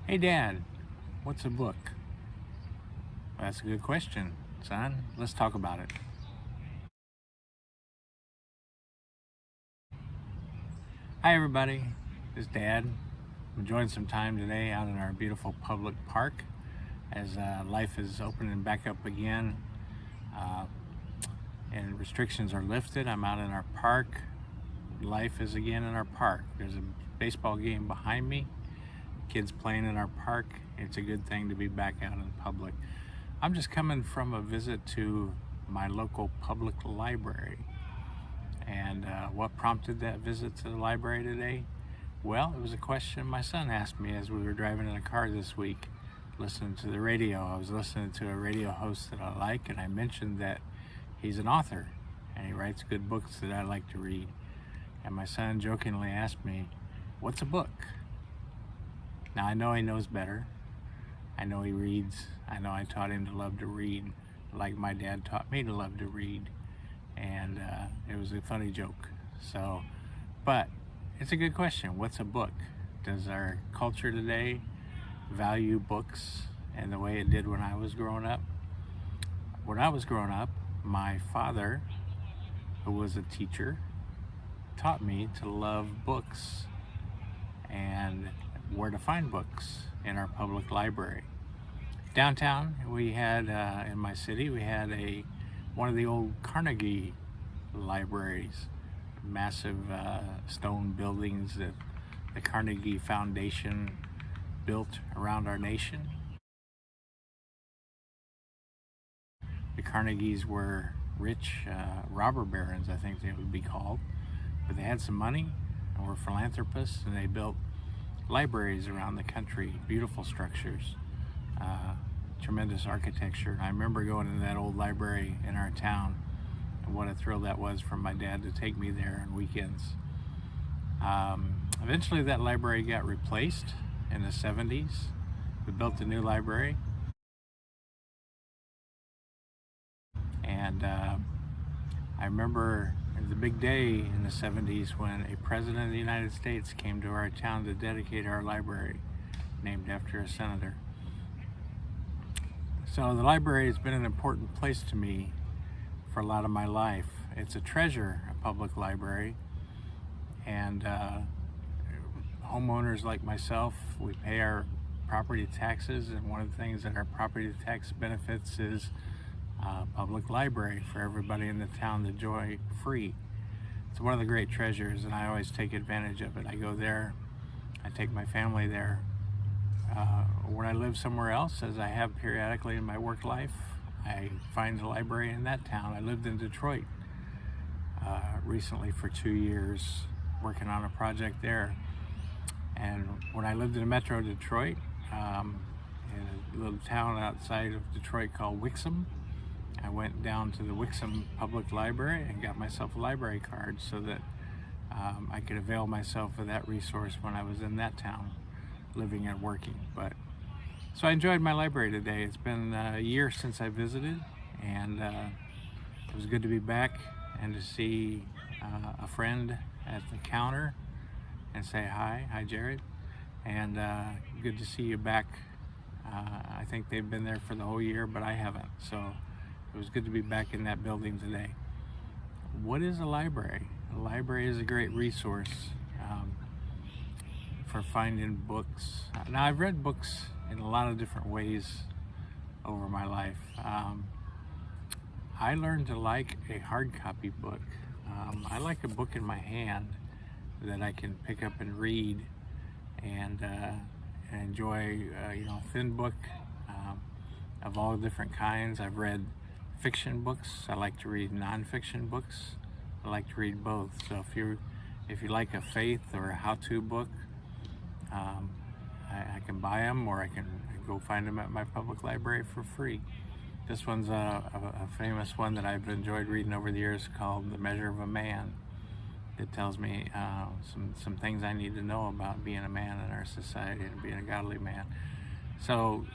Hey Dad, what's a book? That's a good question, son. Let's talk about it. Hi everybody, this is Dad. I'm enjoying some time today out in our beautiful public park as life is opening back up again uh, and restrictions are lifted. I'm out in our park. Life is again in our park. There's a baseball game behind me. Kids playing in our park. It's a good thing to be back out in public. I'm just coming from a visit to my local public library. And what prompted that visit to the library today? Well, it was a question my son asked me as we were driving in a car this week, listening to the radio. I was listening to a radio host that I like, and I mentioned that he's an author and he writes good books that I like to read. And my son jokingly asked me, "What's a book?" Now, I know he knows better. I know he reads. I know I taught him to love to read like my dad taught me to love to read. And it was a funny joke. But it's a good question. What's a book? Does our culture today value books and the way it did when I was growing up? When I was growing up, my father, who was a teacher, taught me to love books and where to find books in our public library. Downtown, we had, in my city, we had one of the old Carnegie libraries, massive stone buildings that the Carnegie Foundation built around our nation. The Carnegies were rich robber barons, I think they would be called, but they had some money and were philanthropists, and they built libraries around the country, beautiful structures, tremendous architecture. I remember going to that old library in our town, and what a thrill that was for my dad to take me there on weekends. Eventually that library got replaced in the 70s. We built a new library, and I remember the big day in the 70s when a president of the United States came to our town to dedicate our library, named after a senator. So the library has been an important place to me for a lot of my life. It's a treasure, a public library, and homeowners like myself, we pay our property taxes, and one of the things that our property tax benefits is public library for everybody in the town to enjoy free. It's one of the great treasures, and I always take advantage of it. I go there, I take my family there. When I live somewhere else, as I have periodically in my work life, I find a library in that town. I lived in Detroit recently for 2 years, working on a project there. And when I lived in Metro Detroit, in a little town outside of Detroit called Wixom, I went down to the Wixom Public Library and got myself a library card so that I could avail myself of that resource when I was in that town, living and working. So I enjoyed my library today. It's been a year since I visited, and it was good to be back and to see a friend at the counter and say hi. Hi, Jared. And good to see you back. I think they've been there for the whole year, but I haven't. So it was good to be back in that building today. What is a library? A library is a great resource for finding books. Now, I've read books in a lot of different ways over my life. I learned to like a hard copy book. I like a book in my hand that I can pick up and read and enjoy. A thin book of all different kinds. I've read fiction books. I like to read nonfiction books. I like to read both. So if you like a faith or a how-to book, I can buy them, or I can go find them at my public library for free. This one's a famous one that I've enjoyed reading over the years, called The Measure of a Man. It tells me some things I need to know about being a man in our society and being a godly man. So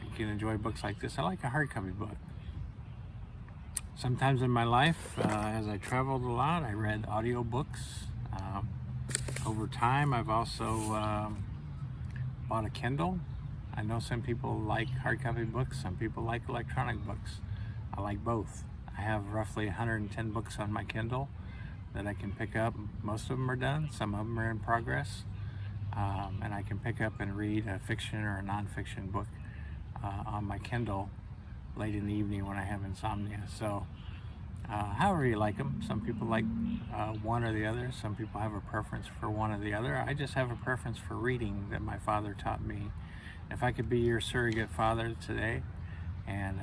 you can enjoy books like this. I like a hardcopy book. Sometimes in my life, as I traveled a lot, I read audiobooks. Over time, I've also bought a Kindle. I know some people like hard copy books, some people like electronic books. I like both. I have roughly 110 books on my Kindle that I can pick up. Most of them are done, some of them are in progress. And I can pick up and read a fiction or a nonfiction book on my Kindle late in the evening when I have insomnia. So however you like them. Some people like one or the other. Some people have a preference for one or the other. I just have a preference for reading that my father taught me. If I could be your surrogate father today and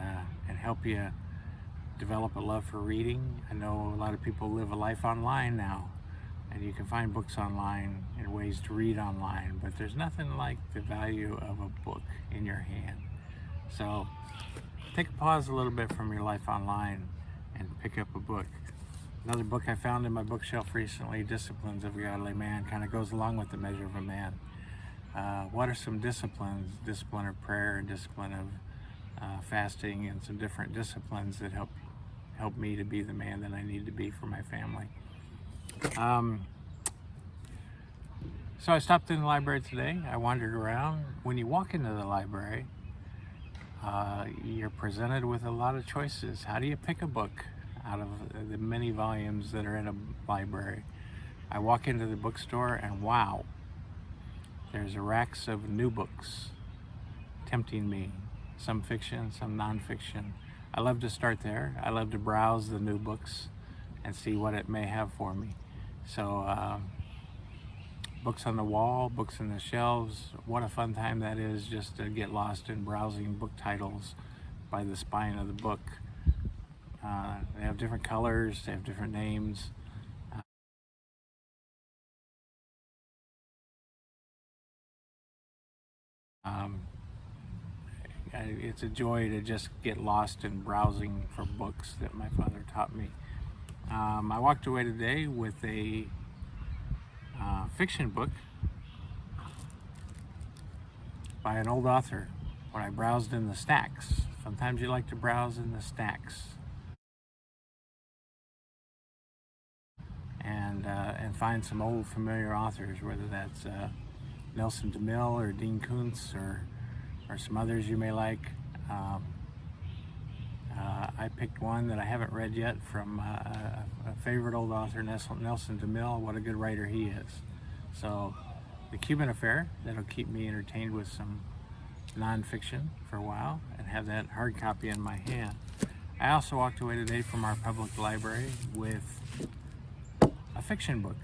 help you develop a love for reading. I know a lot of people live a life online now, and you can find books online and ways to read online, but there's nothing like the value of a book in your hand. So take a pause a little bit from your life online and pick up a book. Another book I found in my bookshelf recently, Disciplines of a Godly Man, kind of goes along with The Measure of a Man. What are some disciplines? Discipline of prayer, discipline of fasting, and some different disciplines that help me to be the man that I need to be for my family. So I stopped in the library today. I wandered around. When you walk into the library, you're presented with a lot of choices. How do you pick a book out of the many volumes that are in a library? I walk into the bookstore and wow, there's racks of new books tempting me. Some fiction, some nonfiction. I love to start there. I love to browse the new books and see what it may have for me. So books on the wall, books in the shelves, what a fun time that is just to get lost in browsing book titles by the spine of the book. They have different colors, they have different names. It's a joy to just get lost in browsing for books that my father taught me. I walked away today with a fiction book by an old author. When I browsed in the stacks, sometimes you like to browse in the stacks and find some old familiar authors, whether that's Nelson DeMille or Dean Koontz or some others you may like. I picked one that I haven't read yet from a favorite old author, Nelson DeMille. What a good writer he is. So The Cuban Affair, that'll keep me entertained with some nonfiction for a while and have that hard copy in my hand. I also walked away today from our public library with a fiction book,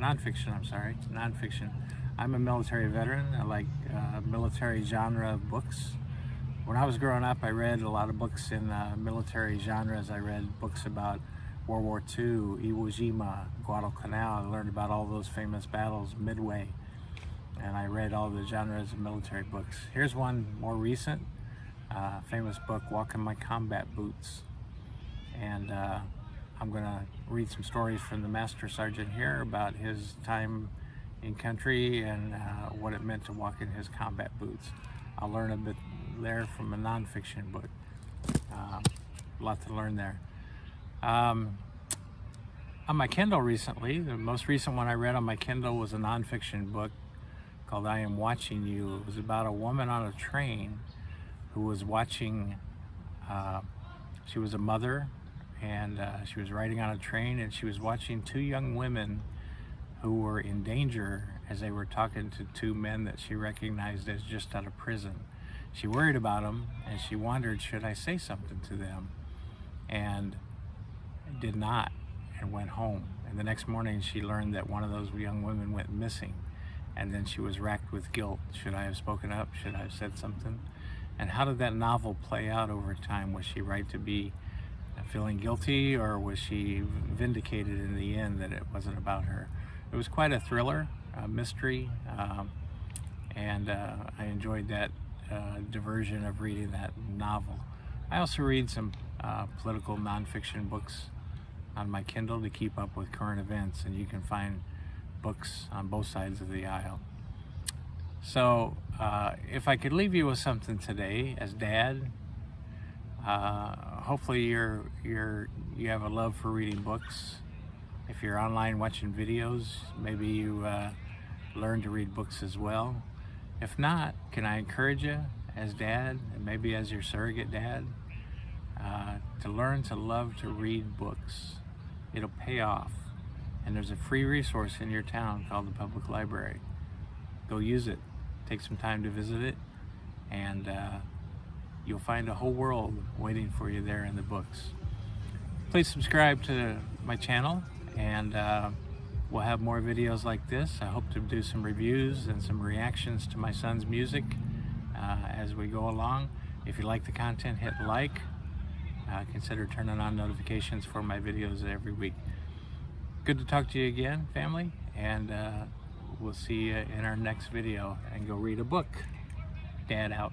nonfiction. I'm a military veteran. I like military genre books. When I was growing up, I read a lot of books in military genres. I read books about World War II, Iwo Jima, Guadalcanal. I learned about all those famous battles, Midway, and I read all the genres of military books. Here's one more recent, famous book, Walk in My Combat Boots. And I'm gonna read some stories from the Master Sergeant here about his time in country and what it meant to walk in his combat boots. I'll learn a bit there from a nonfiction book. A lot to learn there. On my Kindle recently, the most recent one I read on my Kindle was a nonfiction book called I Am Watching You. It was about a woman on a train who was watching, she was a mother, and she was riding on a train and she was watching two young women who were in danger as they were talking to two men that she recognized as just out of prison. She worried about them and she wondered, should I say something to them? And did not, and went home. And the next morning she learned that one of those young women went missing, and then she was racked with guilt. Should I have spoken up? Should I have said something? And how did that novel play out over time? Was she right to be feeling guilty, or was she vindicated in the end that it wasn't about her? It was quite a thriller, a mystery, and I enjoyed that diversion of reading that novel. I also read some political nonfiction books on my Kindle to keep up with current events, and you can find books on both sides of the aisle. So if I could leave you with something today as Dad, hopefully you have a love for reading books. If you're online watching videos, maybe you learn to read books as well. If not, can I encourage you as dad, and maybe as your surrogate dad, to learn to love to read books? It'll pay off. And there's a free resource in your town called the public library. Go use it. Take some time to visit it, and you'll find a whole world waiting for you there in the books. Please subscribe to my channel, and we'll have more videos like this. I hope to do some reviews and some reactions to my son's music as we go along. If you like the content, hit like. Consider turning on notifications for my videos every week. Good to talk to you again, family, and we'll see you in our next video. And go read a book. Dad out.